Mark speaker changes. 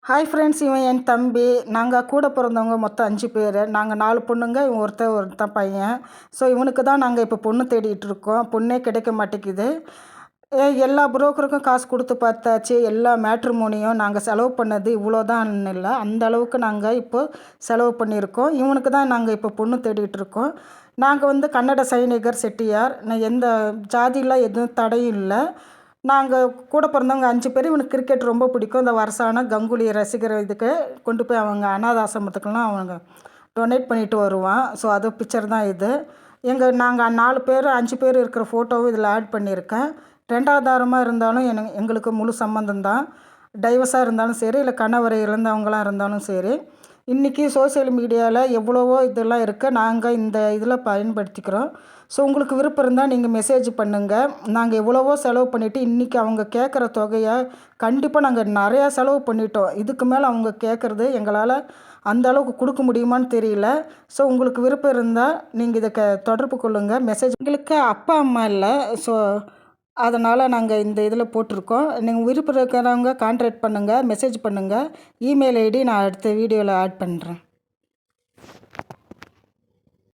Speaker 1: Hi friends, இவன் என் தம்பி. நாங்கள் கூட பிறந்தவங்க மொத்தம் 5 பேர். நாங்கள் 4 பொண்ணுங்க, இவன் ஒருத்தன் பையன். ஸோ இவனுக்கு தான் நாங்கள் இப்போ பொண்ணு தேடிகிட்டு இருக்கோம். பொண்ணே கிடைக்க மாட்டேங்குது. எல்லா புரோக்கருக்கும் காசு கொடுத்து பார்த்தாச்சு. எல்லா மேட்ரிமோனியும் நாங்கள் செலவு பண்ணது இவ்வளோதான் இல்லை, அந்த அளவுக்கு நாங்கள் இப்போது செலவு பண்ணியிருக்கோம். இவனுக்கு தான் நாங்கள் இப்போ பொண்ணு தேடிகிட்டு இருக்கோம். நாங்கள் கன்னட சைனிகர் செட்டியார். எந்த ஜாதியில் எதுவும் தடையும் இல்லை. நாங்கள் கூட பிறந்தவங்க 5 பேர். இவனுக்கு கிரிக்கெட் ரொம்ப பிடிக்கும். இந்த வருஷான கங்குலி ரசிகர் இதுக்கு கொண்டு போய் அவங்க அனாத ஆசிரமத்துக்கெல்லாம் அவங்க டொனேட் பண்ணிட்டு வருவான். ஸோ அது பிக்சர் தான் இது. நாங்கள் 4 பேர் 5 பேர் இருக்கிற ஃபோட்டோவும் இதில் ஆட் பண்ணியிருக்கேன். 2வது ஆரமாக இருந்தாலும் எங்களுக்கு முழு சம்மந்தம் தான். டைவர்ஸாக இருந்தாலும் சரி, இல்லை கணவரை இழந்தவங்களாக இருந்தாலும் சரி. இன்றைக்கி சோசியல் மீடியாவில் எவ்வளவோ இதெல்லாம் இருக்குது. நாங்கள் இந்த இதில் பயன்படுத்திக்கிறோம். ஸோ உங்களுக்கு விருப்பம் இருந்தால் நீங்கள் மெசேஜ் பண்ணுங்கள். நாங்கள் எவ்வளவோ செலவு பண்ணிவிட்டு இன்றைக்கி அவங்க கேட்குற தொகையை கண்டிப்பாக நாங்கள் நிறையா செலவு பண்ணிட்டோம். இதுக்கு மேலே அவங்க கேட்குறது எங்களால் அந்த அளவுக்கு கொடுக்க முடியுமான்னு தெரியல. ஸோ உங்களுக்கு விருப்பம் இருந்தால் நீங்கள் இதை தொடர்பு கொள்ளுங்கள். மெசேஜ் எங்களுக்கு அப்பா அம்மா இல்லை. ஸோ அதனால் நாங்கள் இந்த இதில் போட்டிருக்கோம். நீங்கள் விருப்பம் இருக்கிறவங்க கான்டாக்ட் பண்ணுங்கள், மெசேஜ் பண்ணுங்கள். இமெயில் ஐடி நான் அடுத்த வீடியோவில் ஆட் பண்ணுறேன்.